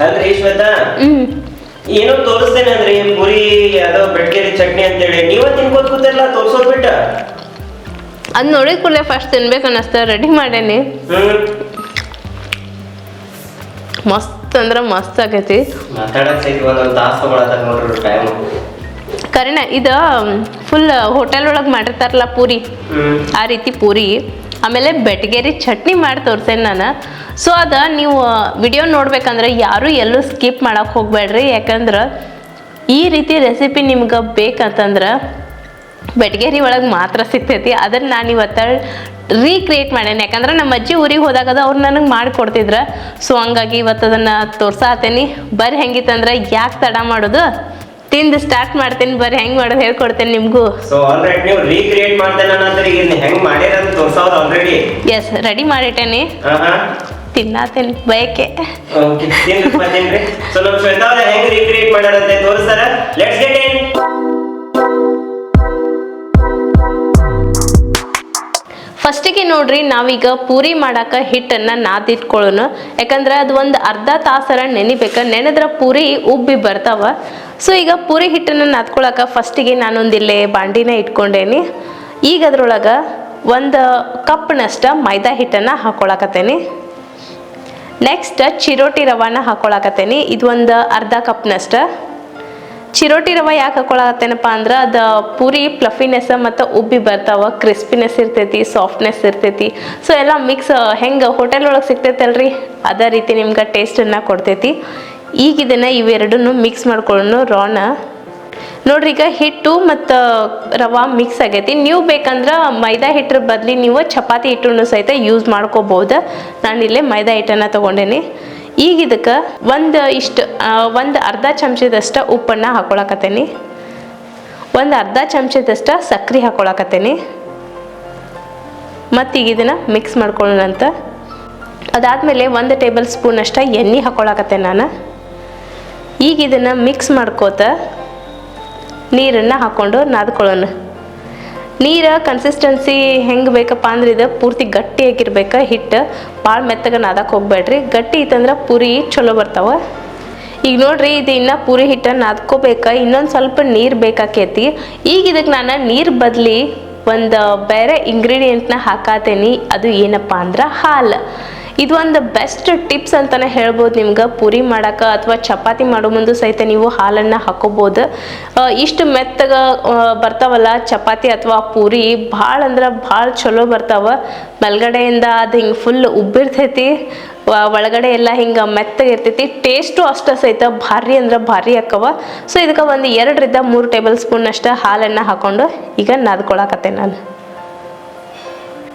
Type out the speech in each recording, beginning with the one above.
ಅಲ್ರಿ ಶ್ವೇತಾ, ಏನೋ ತೋರಿಸ್ತೇನೆ ಅಂದ್ರಿ ಪುರಿ ಯಾವ್ದೋ ಬೆಟ್ಗೆರಿ ಚಟ್ನಿ ಅಂತೇಳಿ, ನೀವ ತಿನ್ಕೋತ ಕೂತಿರ್ಲ ತೋರ್ಸೋದ್ ಬಿಟ್ಟ. ಅದ್ ನೋಡಿದ ಕೂಡಲೇ ಫಸ್ಟ್ ತಿನ್ಬೇಕು ಅನ್ನಿಸ್ತ, ರೆಡಿ ಮಾಡೇನಿ. ಮಸ್ತ್ ಅಂದ್ರ ಮಸ್ತ್ ಆಗೈತಿ. ಮಾತಾಡಕ್ ಸೈತಿ ಒಂದೊಂದು ತಾಸು ತಗೊಳತ್ತ ನೋಡ್ರಿ ಟೈಮ್. ಕರೆನ ಇದು ಫುಲ್ ಹೋಟೆಲ್ ಒಳಗೆ ಮಾಡಿರ್ತಾರಲ್ಲ ಪೂರಿ, ಆ ರೀತಿ ಪೂರಿ. ಆಮೇಲೆ ಬೆಟ್ಗೇರಿ ಚಟ್ನಿ ಮಾಡಿ ತೋರ್ಸೇನೆ ನಾನು. ಸೊ ಅದ ನೀವು ವಿಡಿಯೋ ನೋಡ್ಬೇಕಂದ್ರೆ ಯಾರು ಎಲ್ಲೂ ಸ್ಕಿಪ್ ಮಾಡಕ್ಕೆ ಹೋಗ್ಬೇಡ್ರಿ. ಯಾಕಂದ್ರೆ ಈ ರೀತಿ ರೆಸಿಪಿ ನಿಮ್ಗೆ ಬೇಕಂತಂದ್ರೆ ಬೆಟ್ಗೇರಿ ಒಳಗೆ ಮಾತ್ರ ಸಿಗ್ತೈತಿ. ಅದನ್ನು ನಾನು ಇವತ್ತು ರೀಕ್ರಿಯೇಟ್ ಮಾಡೇನಿ. ಯಾಕಂದ್ರೆ ನಮ್ಮ ಅಜ್ಜಿ ಊರಿಗೆ ಹೋದಾಗದ ಅವ್ರು ನನಗೆ ಮಾಡಿಕೊಡ್ತಿದ್ರು. ಸೊ ಹಂಗಾಗಿ ಇವತ್ತು ಅದನ್ನು ತೋರ್ಸಾತೇನಿ. ಬರ್ರಿ, ಹೆಂಗಿತ್ತಂದ್ರೆ ಯಾಕೆ ತಡ ಮಾಡೋದು, ತಿಂದು ಸ್ಟಾರ್ಟ್ ಮಾಡ್ತೀನಿ. ಬರ್ರಿ ಹೆಂಗ್ ಮಾಡೋದು ಹೇಳ್ಕೊಡ್ತೇನೆ ನಿಮ್ಗೂ. ಸೊ ಆಲ್ರೆಡಿ ನೀವು ರೀಕ್ರಿಯೇಟ್ ಮಾಡ್ತೇನೆ ಅಂದ್ರೆ ಈಗ ಹೆಂಗ್ ಮಾಡ್ಯಾರ ಅಂತ ತೋರ್ಸೋದು ಆಲ್ರೆಡಿ. ಎಸ್, ರೆಡಿ ಮಾಡಿಟ್ಟೇನಿ, ತಿನ್ನತೇನಿ ಬಯಕೆ. ಓಕೆ, ತಿನ್ರಿ. ಸೊ ನಮ್ಮ ಶ್ವೇತಾ ಅವ್ರ ಹೆಂಗ್ ರೀಕ್ರಿಯೇಟ್ ಮಾಡ್ಯಾರ ಅಂತ ತೋರಿಸ್ತಾರ. Let's get in. ಫಸ್ಟಿಗೆ ನೋಡ್ರಿ, ನಾವೀಗ ಪೂರಿ ಮಾಡಾಕ ಹಿಟ್ಟನ್ನು ನಾದಿಟ್ಕೊಳ್ಳೋಣ. ಯಾಕಂದ್ರೆ ಅದು ಒಂದು ಅರ್ಧ ತಾಸರ ನೆನಿಬೇಕು. ನೆನೆದ್ರ ಪೂರಿ ಉಬ್ಬಿ ಬರ್ತಾವ. ಸೊ ಈಗ ಪೂರಿ ಹಿಟ್ಟನ್ನು ನಾದ್ಕೊಳಕ ಫಸ್ಟಿಗೆ ನಾನೊಂದಿಲ್ಲೇ ಬಾಂಡಿನ ಇಟ್ಕೊಂಡೇನಿ. ಈಗ ಅದ್ರೊಳಗೆ 1 ಕಪ್ನಷ್ಟ ಮೈದಾ ಹಿಟ್ಟನ್ನು ಹಾಕೊಳಕತ್ತೇನಿ. ನೆಕ್ಸ್ಟ್ ಚಿರೋಟಿ ರವಾನ ಹಾಕೊಳಕತ್ತೇನಿ. ಇದು ಒಂದು ಅರ್ಧ ಕಪ್ನಷ್ಟ. ಚಿರೋಟಿ ರವೆ ಯಾಕೆ ಹಾಕೊಳತ್ತೇನಪ್ಪ ಅಂದ್ರೆ ಅದು ಪೂರಿ ಫ್ಲಫಿನೆಸ್ ಮತ್ತು ಉಬ್ಬಿ ಬರ್ತಾವ, ಕ್ರಿಸ್ಪಿನೆಸ್ ಇರ್ತೈತಿ, ಸಾಫ್ಟ್ನೆಸ್ ಇರ್ತೈತಿ. ಸೊ ಎಲ್ಲ ಮಿಕ್ಸ್ ಹೆಂಗೆ ಹೋಟೆಲ್ ಒಳಗೆ ಸಿಗ್ತೈತಲ್ರಿ, ಅದೇ ರೀತಿ ನಿಮ್ಗೆ ಟೇಸ್ಟನ್ನು ಕೊಡ್ತೈತಿ. ಈಗ ಇದನ್ನು ಇವೆರಡನ್ನು ಮಿಕ್ಸ್ ಮಾಡ್ಕೊಳ್ಳೋಣ ರಾನ. ನೋಡ್ರಿ, ಈಗ ಹಿಟ್ಟು ಮತ್ತು ರವೆ ಮಿಕ್ಸ್ ಆಗೈತಿ. ನೀವು ಬೇಕಂದ್ರೆ ಮೈದಾ ಹಿಟ್ಟರ ಬದಲಿ ನೀವು ಚಪಾತಿ ಹಿಟ್ಟನ್ನು ಸಹಿತ ಯೂಸ್ ಮಾಡ್ಕೋಬೋದು. ನಾನಿಲ್ಲೇ ಮೈದಾ ಹಿಟ್ಟನ್ನು ತೊಗೊಂಡೇನಿ. ಈಗ ಇದಕ್ಕೆ ಒಂದು ಅರ್ಧ ಚಮಚದಷ್ಟು ಉಪ್ಪನ್ನು ಹಾಕೊಳಕತ್ತೇನಿ. ಒಂದು ಅರ್ಧ ಚಮಚದಷ್ಟು ಸಕ್ಕರೆ ಹಾಕೊಳಕತ್ತೇನಿ. ಮತ್ತೀಗ ಇದನ್ನು ಮಿಕ್ಸ್ ಮಾಡ್ಕೊಳ್ಳೋಣಂತ. ಅದಾದಮೇಲೆ 1 ಟೇಬಲ್ ಸ್ಪೂನ್ ಅಷ್ಟು ಎಣ್ಣೆ ಹಾಕೊಳಕತ್ತೇನೆ ನಾನು. ಈಗ ಇದನ್ನು ಮಿಕ್ಸ್ ಮಾಡ್ಕೋತ ನೀರನ್ನು ಹಾಕ್ಕೊಂಡು ನಾದ್ಕೊಳ್ಳೋಣ. ನೀರು ಕನ್ಸಿಸ್ಟೆನ್ಸಿ ಹೆಂಗೆ ಬೇಕಪ್ಪ ಅಂದ್ರೆ ಇದು ಪೂರ್ತಿ ಗಟ್ಟಿಯಾಗಿರ್ಬೇಕು. ಹಿಟ್ಟು ಭಾಳ ಮೆತ್ತಗೆ ನಾದಕ್ಕೆ ಹೋಗ್ಬೇಡ್ರಿ. ಗಟ್ಟಿ ಇತ್ತಂದ್ರೆ ಪೂರಿ ಚಲೋ ಬರ್ತಾವೆ. ಈಗ ನೋಡ್ರಿ, ಇದು ಇನ್ನೂ ಪೂರಿ ಹಿಟ್ಟನ್ನು ನಾದ್ಕೋಬೇಕು. ಇನ್ನೊಂದು ಸ್ವಲ್ಪ ನೀರು ಬೇಕಾಕೈತಿ. ಈಗ ಇದಕ್ಕೆ ನಾನು ನೀರು ಬದಲಿ ಒಂದು ಬೇರೆ ಇಂಗ್ರೀಡಿಯೆಂಟ್ನ ಹಾಕಾತೇನಿ. ಅದು ಏನಪ್ಪ ಅಂದ್ರೆ ಹಾಲು. ಇದು ಒಂದು ಬೆಸ್ಟ್ ಟಿಪ್ಸ್ ಅಂತಲೇ ಹೇಳ್ಬೋದು ನಿಮ್ಗೆ. ಪೂರಿ ಮಾಡೋಕೆ ಅಥವಾ ಚಪಾತಿ ಮಾಡೋ ಮುಂದೆ ಸಹಿತ ನೀವು ಹಾಲನ್ನು ಹಾಕೋಬೋದು. ಇಷ್ಟು ಮೆತ್ತಗೆ ಬರ್ತಾವಲ್ಲ ಚಪಾತಿ ಅಥವಾ ಪೂರಿ, ಭಾಳ ಅಂದ್ರೆ ಭಾಳ ಚಲೋ ಬರ್ತಾವೆ. ಮೇಲ್ಗಡೆಯಿಂದ ಅದು ಹಿಂಗೆ ಫುಲ್ ಉಬ್ಬಿರ್ತೈತಿ, ಒಳಗಡೆ ಎಲ್ಲ ಹಿಂಗೆ ಮೆತ್ತಗೆ ಇರ್ತೈತಿ. ಟೇಸ್ಟು ಅಷ್ಟು ಸಹಿತ ಭಾರಿ ಅಂದ್ರೆ ಭಾರಿ ಅಕ್ಕವ. ಸೊ ಇದಕ್ಕೆ ಒಂದು 2 ರಿಂದ 3 ಟೇಬಲ್ ಸ್ಪೂನ್ ಅಷ್ಟು ಹಾಲನ್ನು ಹಾಕ್ಕೊಂಡು ಈಗ ನಾದ್ಕೊಳಕತ್ತೆ ನಾನು.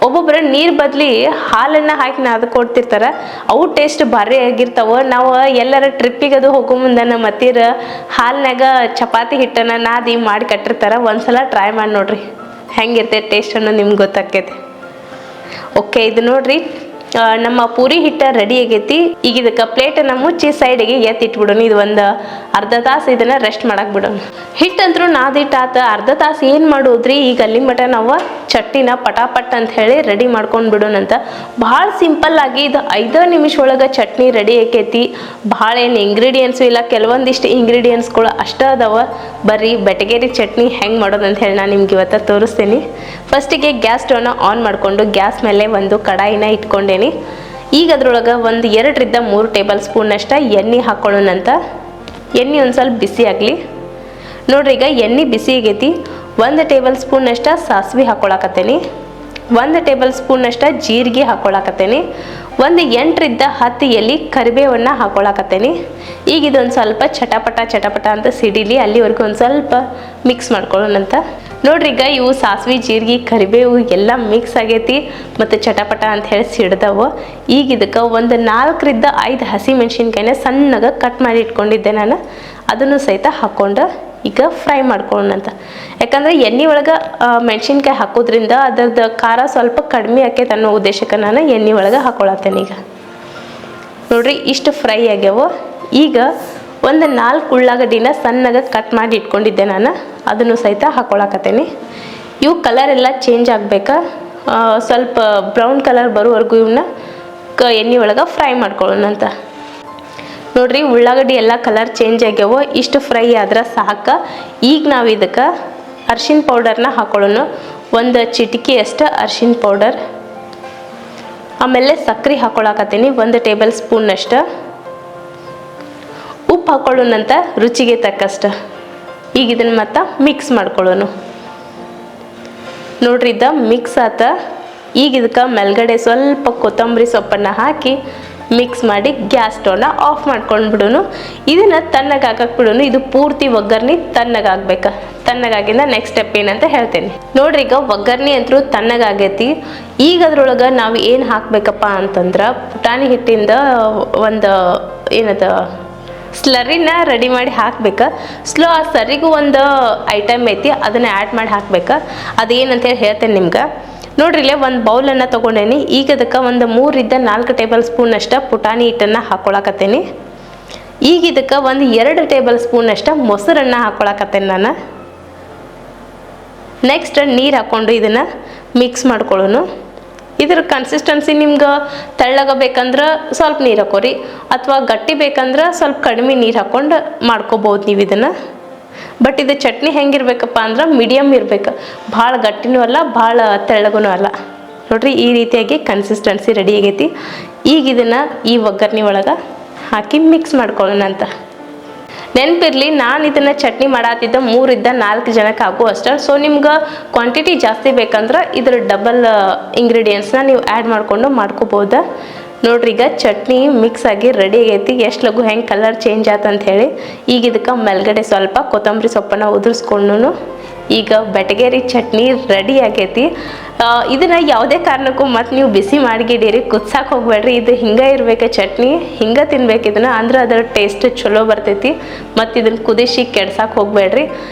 ಒಬ್ಬೊಬ್ಬರು ನೀರು ಬದಲಿ ಹಾಲನ್ನು ಹಾಕಿ ನಾದ್ಕೊಡ್ತಿರ್ತಾರೆ. ಅವು ಟೇಸ್ಟ್ ಭಾರಿ ಆಗಿರ್ತಾವೆ. ನಾವು ಎಲ್ಲರ ಟ್ರಿಪ್ಪಿಗೆ ಅದು ಹೋಗೋ ಮುಂದೆ ನಮ್ಮ ಅತ್ತೀರ ಹಾಲಿನಾಗ ಚಪಾತಿ ಹಿಟ್ಟನ್ನು ನಾದಿ ಮಾಡಿ ಕಟ್ಟಿರ್ತಾರೆ. ಒಂದ್ಸಲ ಟ್ರೈ ಮಾಡಿ ನೋಡ್ರಿ, ಹೆಂಗಿರ್ತೈತೆ ಟೇಸ್ಟ್ ಅನ್ನೋ ನಿಮ್ಗೆ ಗೊತ್ತಾಕೈತಿ. ಓಕೆ, ಇದು ನೋಡ್ರಿ, ನಮ್ಮ ಪೂರಿ ಹಿಟ್ಟು ರೆಡಿ ಆಗೈತಿ. ಈಗ ಇದಕ್ಕೆ ಪ್ಲೇಟನ್ನು ಮುಚ್ಚಿ ಸೈಡಿಗೆ ಎತ್ತಿಟ್ಬಿಡೋಣ. ಇದು ಒಂದು ಅರ್ಧ ತಾಸು ಇದನ್ನು ರೆಸ್ಟ್ ಮಾಡಕ್ಕೆ ಬಿಡೋಣ. ಹಿಟ್ಟಂತರೂ ನಾದಿಟ್ಟಾತ, ಅರ್ಧ ತಾಸು ಏನು ಮಾಡೋದ್ರಿ. ಈಗ ಅಲ್ಲಿ ಮಟ ನಾವು ಚಟ್ನಿನ ಪಟಾಪಟ್ ಅಂತ ಹೇಳಿ ರೆಡಿ ಮಾಡ್ಕೊಂಡು ಬಿಡೋಣಂತ. ಭಾಳ ಸಿಂಪಲ್ಲಾಗಿ ಇದು 5 ನಿಮಿಷ ಒಳಗೆ ಚಟ್ನಿ ರೆಡಿ ಆಕೈತಿ. ಭಾಳ ಏನು ಇಂಗ್ರೀಡಿಯೆಂಟ್ಸು ಇಲ್ಲ, ಕೆಲವೊಂದಿಷ್ಟು ಇಂಗ್ರೀಡಿಯೆಂಟ್ಸ್ಗಳು ಅಷ್ಟೇ ಅದಾವೆ. ಬರ್ರಿ ಬೆಟಗೇರಿ ಚಟ್ನಿ ಹೆಂಗೆ ಮಾಡೋದು ಅಂತ ಹೇಳಿ ನಾನು ನಿಮ್ಗೆ ಇವತ್ತು ತೋರಿಸ್ತೀನಿ. ಫಸ್ಟಿಗೆ ಗ್ಯಾಸ್ ಸ್ಟವ್ನ ಆನ್ ಮಾಡಿಕೊಂಡು ಗ್ಯಾಸ್ ಮೇಲೆ ಒಂದು ಕಡಾಯಿನ ಇಟ್ಕೊಂಡೇನಿ. ಈಗ ಅದ್ರೊಳಗೆ ಒಂದು 2 ರಿಂದ 3 ಟೇಬಲ್ ಸ್ಪೂನ್ ಅಷ್ಟು ಎಣ್ಣೆ ಹಾಕ್ಕೊಳ್ಳೋಣಂತ. ಎಣ್ಣೆ ಒಂದು ಸ್ವಲ್ಪ ಬಿಸಿ ಆಗಲಿ. ನೋಡ್ರಿ, ಈಗ ಎಣ್ಣೆ ಬಿಸಿ ಆಗೈತಿ. 1 ಟೇಬಲ್ ಸ್ಪೂನ್ ಅಷ್ಟು ಸಾಸಿವೆ ಹಾಕ್ಕೊಳಕತ್ತೇನಿ. 1 ಟೇಬಲ್ ಸ್ಪೂನ್ ಅಷ್ಟು ಜೀರಿಗೆ ಹಾಕ್ಕೊಳಕತ್ತೇನಿ. ಒಂದು 8 ರಿಂದ 10 ಎಲೆ ಕರಿಬೇವನ್ನು ಹಾಕ್ಕೊಳಕತ್ತೇನಿ. ಈಗ ಇದೊಂದು ಸ್ವಲ್ಪ ಚಟಪಟ ಅಂತ ಸಿಡಿಲಿ, ಅಲ್ಲಿವರೆಗೂ ಒಂದು ಸ್ವಲ್ಪ ಮಿಕ್ಸ್ ಮಾಡ್ಕೊಳ್ಳೋಣಂತ. ನೋಡ್ರಿ, ಈಗ ಇವು ಸಾಸಿವೆ, ಜೀರಿಗೆ, ಕರಿಬೇವು ಎಲ್ಲ ಮಿಕ್ಸ್ ಆಗೈತಿ ಮತ್ತು ಚಟಪಟ ಅಂತ ಹೇಳಿ ಸಿಡ್ದವು. ಈಗ ಇದಕ್ಕೆ ಒಂದು 4 ರಿಂದ 5 ಹಸಿಮೆಣ್ಸಿನ್ಕಾಯಿನ ಸಣ್ಣಗೆ ಕಟ್ ಮಾಡಿ ಇಟ್ಕೊಂಡಿದ್ದೆ ನಾನು. ಅದನ್ನು ಸಹಿತ ಹಾಕ್ಕೊಂಡು ಈಗ ಫ್ರೈ ಮಾಡ್ಕೊಳ್ಳೋಣಂತ. ಯಾಕಂದರೆ ಎಣ್ಣೆ ಒಳಗೆ ಮೆಣಸಿನ್ಕಾಯಿ ಹಾಕೋದ್ರಿಂದ ಅದರದ್ದು ಖಾರ ಸ್ವಲ್ಪ ಕಡಿಮೆ ಆಕೈತೆ ಅನ್ನೋ ಉದ್ದೇಶಕ್ಕೆ ನಾನು ಎಣ್ಣೆ ಒಳಗೆ ಹಾಕ್ಕೊಳತ್ತೇನೆ. ಈಗ ನೋಡ್ರಿ, ಇಷ್ಟು ಫ್ರೈ ಆಗ್ಯಾವ. ಈಗ ಒಂದು 4 ಉಳ್ಳಾಗಡ್ಡಿನ ಸಣ್ಣಗೆ ಕಟ್ ಮಾಡಿ ಇಟ್ಕೊಂಡಿದ್ದೆ ನಾನು, ಅದನ್ನು ಸಹಿತ ಹಾಕ್ಕೊಳಕತ್ತೇನೆ. ಇವು ಕಲರ್ ಎಲ್ಲ ಚೇಂಜ್ ಆಗಬೇಕಾ, ಸ್ವಲ್ಪ ಬ್ರೌನ್ ಕಲರ್ ಬರೋವರೆಗೂ ಇವನ್ನ ಎಣ್ಣೆ ಒಳಗೆ ಫ್ರೈ ಮಾಡ್ಕೊಳ್ಳೋಣಂತ. ನೋಡ್ರಿ ಉಳ್ಳಾಗಡ್ಡಿ ಎಲ್ಲ ಕಲರ್ ಚೇಂಜ್ ಆಗ್ಯಾವ. ಇಷ್ಟು ಫ್ರೈ ಆದ್ರೆ ಸಾಕು. ಈಗ ನಾವು ಇದಕ್ಕೆ ಅರ್ಶಿನ ಪೌಡರ್ನ ಹಾಕೊಳ್ಳೋಣ. ಒಂದು ಚಿಟಿಕೆ ಅಷ್ಟು ಅರ್ಶಿನ ಪೌಡರ್, ಆಮೇಲೆ ಸಕ್ಕರೆ ಹಾಕೊಳಕತ್ತೀನಿ 1 ಟೇಬಲ್ ಸ್ಪೂನ್ ಅಷ್ಟು. ಉಪ್ಪು ಹಾಕೊಳ್ಳೋಣಂತ ರುಚಿಗೆ ತಕ್ಕಷ್ಟು. ಈಗ ಇದನ್ನು ಮತ್ತೆ ಮಿಕ್ಸ್ ಮಾಡ್ಕೊಳ್ಳೋಣ. ನೋಡ್ರಿ ಇದ ಮಿಕ್ಸ್ ಆತ. ಈಗ ಇದಕ್ಕೆ ಮೇಲ್ಗಡೆ ಸ್ವಲ್ಪ ಕೊತ್ತಂಬರಿ ಸೊಪ್ಪನ್ನು ಹಾಕಿ ಮಿಕ್ಸ್ ಮಾಡಿ ಗ್ಯಾಸ್ ಸ್ಟವ್ನ ಆಫ್ ಮಾಡ್ಕೊಂಡು ಬಿಡೋನು. ಇದನ್ನು ತಣ್ಣಗೆ ಹಾಕಕ್ಕೆ ಬಿಡೋನು. ಇದು ಪೂರ್ತಿ ಒಗ್ಗರ್ನಿ ತಣ್ಣಗಾಗ್ಬೇಕು. ತಣ್ಣಗಾಗಿಂದ ನೆಕ್ಸ್ಟ್ ಸ್ಟೆಪ್ ಏನಂತ ಹೇಳ್ತೇನೆ. ನೋಡ್ರಿ ಈಗ ಒಗ್ಗರ್ನಿ ಅಂತೂ ತಣ್ಣಗಾಗೈತಿ. ಈಗ ಅದ್ರೊಳಗೆ ನಾವು ಏನು ಹಾಕ್ಬೇಕಪ್ಪ ಅಂತಂದ್ರೆ ಪುಟಾಣಿ ಹಿಟ್ಟಿಂದ ಒಂದು ಏನದ ಸ್ಲರಿನ ರೆಡಿ ಮಾಡಿ ಹಾಕ್ಬೇಕು. ಆ ಸರಿಗೂ ಒಂದು ಐಟಮ್ ಐತಿ, ಅದನ್ನು ಆ್ಯಡ್ ಮಾಡಿ ಹಾಕ್ಬೇಕು. ಅದೇನಂತೇಳಿ ಹೇಳ್ತೇನೆ ನಿಮ್ಗೆ. ನೋಡ್ರಿ ಇಲ್ಲೇ ಒಂದು ಬೌಲನ್ನು ತೊಗೊಂಡೇನಿ. ಈಗ ಅದಕ್ಕೆ ಒಂದು 3 4 ಟೇಬಲ್ ಸ್ಪೂನ್ ಅಷ್ಟು ಪುಟಾಣಿ ಹಿಟ್ಟನ್ನು ಹಾಕೊಳಕತ್ತೇನಿ. ಈಗ ಇದಕ್ಕೆ ಒಂದು 2 ಟೇಬಲ್ ಸ್ಪೂನ್ ಅಷ್ಟು ಮೊಸರನ್ನು ಹಾಕೊಳಕತ್ತೇನೆ ನಾನು. ನೆಕ್ಸ್ಟ್ ನೀರು ಹಾಕ್ಕೊಂಡು ಇದನ್ನು ಮಿಕ್ಸ್ ಮಾಡ್ಕೊಳ್ಳೋನು. ಇದ್ರ ಕನ್ಸಿಸ್ಟೆನ್ಸಿ ನಿಮ್ಗೆ ತೆಳ್ಳಗಬೇಕಂದ್ರೆ ಸ್ವಲ್ಪ ನೀರು ಹಾಕೋರಿ, ಅಥವಾ ಗಟ್ಟಿ ಬೇಕಂದ್ರೆ ಸ್ವಲ್ಪ ಕಡಿಮೆ ನೀರು ಹಾಕ್ಕೊಂಡು ಮಾಡ್ಕೋಬೋದು ನೀವು ಇದನ್ನು. ಬಟ್ ಇದು ಚಟ್ನಿ ಹೆಂಗಿರ್ಬೇಕಪ್ಪ ಅಂದ್ರೆ ಮೀಡಿಯಮ್ ಇರ್ಬೇಕು. ಭಾಳ ಗಟ್ಟಿನೂ ಅಲ್ಲ, ಭಾಳ ತೆಳ್ಳಗೂ ಅಲ್ಲ. ನೋಡ್ರಿ ಈ ರೀತಿಯಾಗಿ ಕನ್ಸಿಸ್ಟೆನ್ಸಿ ರೆಡಿ ಆಗೈತಿ. ಈಗ ಇದನ್ನು ಈ ಒಗ್ಗರಣೆ ಒಳಗೆ ಹಾಕಿ ಮಿಕ್ಸ್ ಮಾಡ್ಕೊಳ್ಳೋಣ ಅಂತ. ನೆನಪಿರಲಿ, ನಾನು ಇದನ್ನು ಚಟ್ನಿ ಮಾಡತ್ತಿದ್ದ 3 4 ಜನಕ್ಕೆ ಆಗೋ ಅಷ್ಟೇ. ಸೊ ನಿಮ್ಗೆ ಕ್ವಾಂಟಿಟಿ ಜಾಸ್ತಿ ಬೇಕಂದ್ರೆ ಇದ್ರ ಡಬಲ್ ಇಂಗ್ರೀಡಿಯೆಂಟ್ಸ್ನ ನೀವು ಆ್ಯಡ್ ಮಾಡಿಕೊಂಡು ಮಾಡ್ಕೋಬೋದು. ನೋಡ್ರಿ ಈಗ ಚಟ್ನಿ ಮಿಕ್ಸ್ ಆಗಿ ರೆಡಿ ಆಗೈತಿ. ಎಷ್ಟು ಲಘು ಹೆಂಗೆ ಕಲರ್ ಚೇಂಜ್ ಆಯ್ತು ಅಂತ ಹೇಳಿ. ಈಗ ಇದಕ್ಕೆ ಮೇಲ್ಗಡೆ ಸ್ವಲ್ಪ ಕೊತ್ತಂಬರಿ ಸೊಪ್ಪನ್ನು ಉದುರಿಸ್ಕೊಂಡು ಈಗ ಬೆಟಗೇರಿ ಚಟ್ನಿ ರೆಡಿ ಆಗೈತಿ. ಇದನ್ನು ಯಾವುದೇ ಕಾರಣಕ್ಕೂ ಮತ್ತು ನೀವು ಬಿಸಿ ಮಾಡಿಗಿಡೀರಿ, ಕುದ್ಸಕ್ಕೆ ಹೋಗ್ಬೇಡ್ರಿ. ಇದು ಹಿಂಗೆ ಇರಬೇಕು ಚಟ್ನಿ, ಹಿಂಗೆ ತಿನ್ಬೇಕು ಇದನ್ನು, ಅಂದ್ರೆ ಅದರ ಟೇಸ್ಟ್ ಚಲೋ ಬರ್ತೈತಿ. ಮತ್ತು ಇದನ್ನು ಕುದಿಸಿ ಕೆಡ್ಸಕ್ಕೆ ಹೋಗ್ಬೇಡ್ರಿ.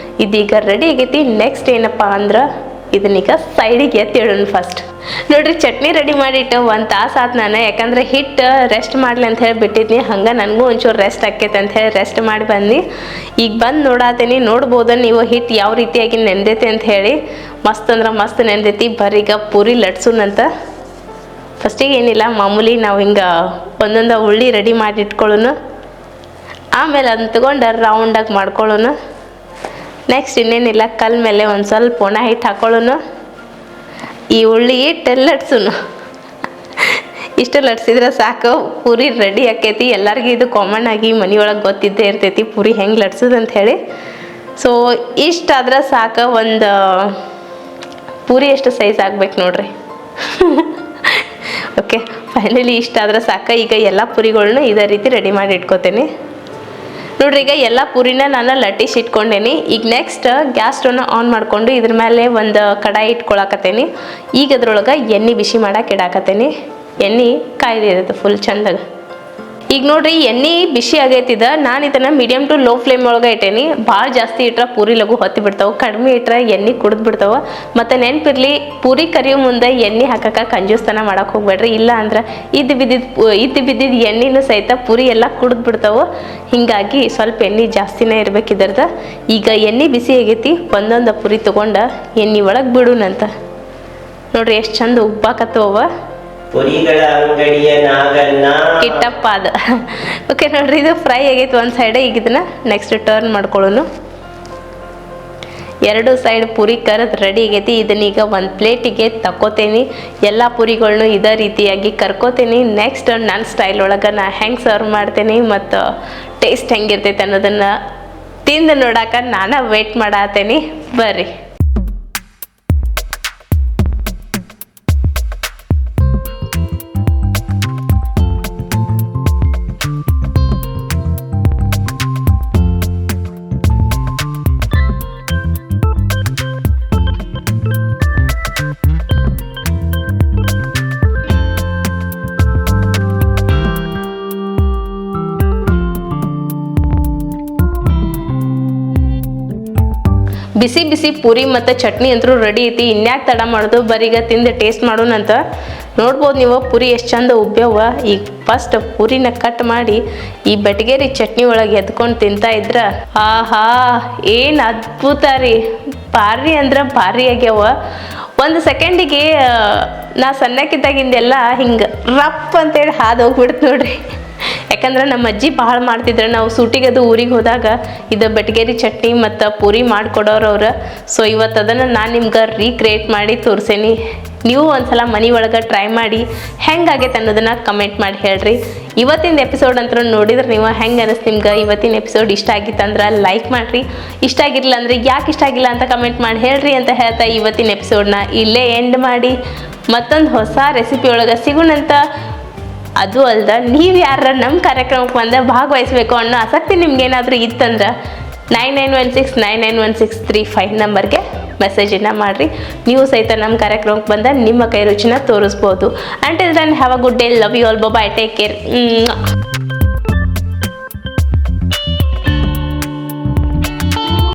ಇದೀಗ ರೆಡಿ ಆಗೈತಿ. ನೆಕ್ಸ್ಟ್ ಏನಪ್ಪ ಅಂದ್ರೆ ಇದನ್ನೀಗ ಸೈಡಿಗೆ ಎತ್ತಿಡೋಣ ಫಸ್ಟ್. ನೋಡ್ರಿ ಚಟ್ನಿ ರೆಡಿ ಮಾಡಿಟ್ಟು 1 ತಾಸು ಆತು ನಾನು. ಯಾಕಂದ್ರೆ ಹಿಟ್ಟು ರೆಸ್ಟ್ ಮಾಡಲಿ ಅಂತ ಹೇಳಿ ಬಿಟ್ಟಿದ್ನಿ. ಹಂಗೆ ನನಗೂ ಒಂಚೂರು ರೆಸ್ಟ್ ಆಕೈತೆ ಅಂತ ಹೇಳಿ ರೆಸ್ಟ್ ಮಾಡಿ ಬಂದು ಈಗ ಬಂದು ನೋಡಾತೀನಿ. ನೋಡ್ಬೋದು ನೀವು ಹಿಟ್ಟು ಯಾವ ರೀತಿಯಾಗಿ ನೆಂದೈತೆ ಅಂತ ಹೇಳಿ. ಮಸ್ತ್ ಅಂದ್ರೆ ಮಸ್ತ್ ನೆಂದೈತಿ. ಬರೀಗ ಪೂರಿ ಲಟ್ಸೋಣಂತ. ಫಸ್ಟಿಗೆ ಏನಿಲ್ಲ, ಮಾಮೂಲಿ ನಾವು ಹಿಂಗೆ ಒಂದೊಂದು ಉಳ್ಳಿ ರೆಡಿ ಮಾಡಿ ಇಟ್ಕೊಳ್ಳೋಣ. ಆಮೇಲೆ ಅದನ್ನ ತಗೊಂಡು ರೌಂಡಾಗಿ ಮಾಡ್ಕೊಳ್ಳೋಣ. ನೆಕ್ಸ್ಟ್ ಇನ್ನೇನಿಲ್ಲ, ಕಲ್ ಮೇಲೆ ಒಂದು ಸ್ವಲ್ಪ ಒಣ ಹಿಟ್ಟು ಹಾಕೊಳ್ಳೋಣ. ಈ ಉಳ್ಳಿ ಹಿಟ್ಟು ಲಟ್ಸೋನು. ಇಷ್ಟು ಲಟ್ಸಿದ್ರೆ ಸಾಕು, ಪೂರಿ ರೆಡಿ ಆಕೈತಿ. ಎಲ್ಲರಿಗೂ ಇದು ಕಾಮನ್ ಆಗಿ ಮನೆಯೊಳಗೆ ಗೊತ್ತಿದ್ದೇ ಇರ್ತೈತಿ ಪೂರಿ ಹೆಂಗೆ ಲಟ್ಸೋದು ಅಂತ ಹೇಳಿ. ಸೊ ಇಷ್ಟಾದ್ರೆ ಸಾಕು. ಒಂದು ಪೂರಿ ಎಷ್ಟು ಸೈಜ್ ಆಗ್ಬೇಕು ನೋಡ್ರಿ. ಓಕೆ, ಫೈನಲಿ ಇಷ್ಟಾದ್ರೆ ಸಾಕು. ಈಗ ಎಲ್ಲ ಪೂರಿಗಳ್ನ ಇದೇ ರೀತಿ ರೆಡಿ ಮಾಡಿ ಇಟ್ಕೋತೇನೆ. ನೋಡ್ರಿ ಈಗ ಎಲ್ಲ ಪೂರಿನ ನಾನು ಲಟ್ಟಿಸಿ ಇಟ್ಕೊಂಡೇನಿ. ಈಗ ನೆಕ್ಸ್ಟ್ ಗ್ಯಾಸ್ ಸ್ಟವ್ನ ಆನ್ ಮಾಡಿಕೊಂಡು ಇದ್ರ ಮೇಲೆ ಒಂದು ಕಡಾಯಿ ಇಟ್ಕೊಳಕತ್ತೇನಿ. ಈಗ ಅದ್ರೊಳಗೆ ಎಣ್ಣೆ ಬಿಸಿ ಮಾಡಕ್ಕೆ ಇಡಾಕತ್ತೇನಿ. ಎಣ್ಣೆ ಕಾಯ್ದಿರುತ್ತೆ ಫುಲ್ ಚಂದಾಗ. ಈಗ ನೋಡ್ರಿ ಎಣ್ಣೆ ಬಿಸಿ ಆಗೈತಿದ. ನಾನು ಇದನ್ನು ಮೀಡಿಯಮ್ ಟು ಲೋ ಫ್ಲೇಮ್ ಒಳಗೆ ಇಟ್ಟೇನಿ. ಭಾಳ ಜಾಸ್ತಿ ಇಟ್ರೆ ಪೂರಿ ಲಘು ಹೊತ್ತಿ ಬಿಡ್ತಾವೆ, ಕಡಿಮೆ ಇಟ್ರೆ ಎಣ್ಣೆ ಕುಡಿದು ಬಿಡ್ತಾವೆ. ಮತ್ತು ನೆನಪಿರ್ಲಿ, ಪೂರಿ ಕರಿಯೋ ಮುಂದೆ ಎಣ್ಣೆ ಹಾಕಕ್ಕೆ ಕಂಜೂಸ್ತನ ಮಾಡಕ್ಕೆ ಹೋಗ್ಬೇಡ್ರಿ. ಇಲ್ಲ ಅಂದ್ರೆ ಇದ್ದು ಬಿದ್ದಿದ್ದು ಎಣ್ಣೆನೂ ಸಹಿತ ಪೂರಿ ಎಲ್ಲ ಕುಡಿದು ಬಿಡ್ತಾವೆ. ಹೀಗಾಗಿ ಸ್ವಲ್ಪ ಎಣ್ಣೆ ಜಾಸ್ತಿನೇ ಇರ್ಬೇಕು ಇದ್ರದ್ದು. ಈಗ ಎಣ್ಣೆ ಬಿಸಿ ಆಗೈತಿ. ಒಂದೊಂದು ಪೂರಿ ತೊಗೊಂಡು ಎಣ್ಣೆ ಒಳಗೆ ಬಿಡೋಣಂತ. ನೋಡ್ರಿ ಎಷ್ಟು ಚಂದ ಉಬ್ಬಾಕತ್ತವ. ಪುರಿಗಳ ಅಂಗಡಿಯ ನಾಗಣ್ಣ ಕಿಟ್ಟಪ್ಪ ಅದು. ಓಕೆ ನೋಡ್ರಿ, ಇದು ಫ್ರೈ ಆಗೈತೆ ಒಂದು ಸೈಡ್. ಈಗ ಇದನ್ನ ನೆಕ್ಸ್ಟ್ ಟರ್ನ್ ಮಾಡ್ಕೊಳ್ಳೋನು. 2 ಸೈಡ್ ಪೂರಿ ಕರೆದು ರೆಡಿ ಆಗೈತಿ. ಇದನ್ನೀಗ ಒಂದು ಪ್ಲೇಟಿಗೆ ತಕ್ಕೋತೇನೆ. ಎಲ್ಲ ಪೂರಿಗಳ್ನು ಇದೇ ರೀತಿಯಾಗಿ ಕರ್ಕೋತೇನೆ. ನೆಕ್ಸ್ಟ್ ನನ್ನ ಸ್ಟೈಲ್ ಒಳಗೆ ನಾ ಹೆಂಗೆ ಸರ್ವ್ ಮಾಡ್ತೇನೆ ಮತ್ತು ಟೇಸ್ಟ್ ಹೆಂಗಿರ್ತೈತೆ ಅನ್ನೋದನ್ನು ತಿಂದು ನೋಡಕ್ಕೆ ನಾನು ವೇಟ್ ಮಾಡತ್ತೇನೆ. ಬರ್ರಿ. ಬಿಸಿ ಬಿಸಿ ಪೂರಿ ಮತ್ತು ಚಟ್ನಿ ಅಂತೂ ರೆಡಿ ಐತಿ. ಇನ್ಯಾಕೆ ತಡ ಮಾಡೋದು, ಬರೀಗ ತಿಂದು ಟೇಸ್ಟ್ ಮಾಡೋಣಂತ. ನೋಡ್ಬೋದು ನೀವು ಪೂರಿ ಎಷ್ಟು ಚಂದ ಉಬ್ಬ್ಯವ. ಈಗ ಫಸ್ಟ್ ಪೂರಿನ ಕಟ್ ಮಾಡಿ ಈ ಬೆಟಗೇರಿ ಚಟ್ನಿ ಒಳಗೆ ಎದ್ಕೊಂಡು ತಿಂತಾ ಇದ್ರೆ ಆಹಾ ಏನು ಅದ್ಭುತ ರೀ. ಭಾರಿ ಅಂದ್ರೆ ಭಾರಿ ಆಗ್ಯಾವ. ಒಂದು ಸೆಕೆಂಡಿಗೆ ನಾ ಸಣ್ಣಕ್ಕಿದ್ದಾಗಿಂದೆಲ್ಲ ಹಿಂಗೆ ರಪ್ ಅಂತೇಳಿ ಹಾದು ಹೋಗ್ಬಿಡ್ತು ನೋಡ್ರಿ. ಯಾಕಂದ್ರೆ ನಮ್ಮ ಅಜ್ಜಿ ಭಾಳ ಮಾಡ್ತಿದ್ರು. ನಾವು ಸೂಟಿಗದು ಊರಿಗೆ ಹೋದಾಗ ಇದು ಬೆಟಗೇರಿ ಚಟ್ನಿ ಮತ್ತು ಪೂರಿ ಮಾಡಿಕೊಡೋರು ಅವ್ರು. ಸೊ ಇವತ್ತು ಅದನ್ನು ನಾನು ನಿಮ್ಗೆ ರೀಕ್ರಿಯೇಟ್ ಮಾಡಿ ತೋರಿಸೇನಿ. ನೀವು ಒಂದ್ಸಲ ಮನೆ ಒಳಗೆ ಟ್ರೈ ಮಾಡಿ ಹೆಂಗಾಗೈತೆ ಅನ್ನೋದನ್ನು ಕಮೆಂಟ್ ಮಾಡಿ ಹೇಳ್ರಿ. ಇವತ್ತಿನ ಎಪಿಸೋಡ್ ಅಂತ ನೋಡಿದ್ರೆ ನೀವು ಹೆಂಗೆ ಅನಿಸ್ತು ನಿಮ್ಗೆ? ಇವತ್ತಿನ ಎಪಿಸೋಡ್ ಇಷ್ಟ ಆಗಿತ್ತಂದ್ರೆ ಲೈಕ್ ಮಾಡಿರಿ, ಇಷ್ಟ ಆಗಿರಲಿಲ್ಲ ಅಂದರೆ ಯಾಕೆ ಇಷ್ಟ ಆಗಿಲ್ಲ ಅಂತ ಕಮೆಂಟ್ ಮಾಡಿ ಹೇಳ್ರಿ ಅಂತ ಹೇಳ್ತಾ ಇವತ್ತಿನ ಎಪಿಸೋಡ್ನ ಇಲ್ಲೇ ಎಂಡ್ ಮಾಡಿ ಮತ್ತೊಂದು ಹೊಸ ರೆಸಿಪಿ ಒಳಗೆ ಸಿಗೋಣಂತ. ಅದು ಅಲ್ದ ನೀವು ಯಾರ ನಮ್ಮ ಕಾರ್ಯಕ್ರಮಕ್ಕೆ ಬಂದು ಭಾಗವಹಿಸಬೇಕು ಅನ್ನೋ ಆಸಕ್ತಿ ನಿಮ್ಗೇನಾದರೂ ಇತ್ತಂದ್ರೆ 9916991635 ನಂಬರ್ಗೆ ಮೆಸೇಜನ್ನು ಮಾಡಿರಿ. ನೀವು ಸಹಿತ ನಮ್ಮ ಕಾರ್ಯಕ್ರಮಕ್ಕೆ ಬಂದ ನಿಮ್ಮ ಕೈ ರುಚಿನ ತೋರಿಸ್ಬೋದು. Until then have a good day, love you all, bye, take care.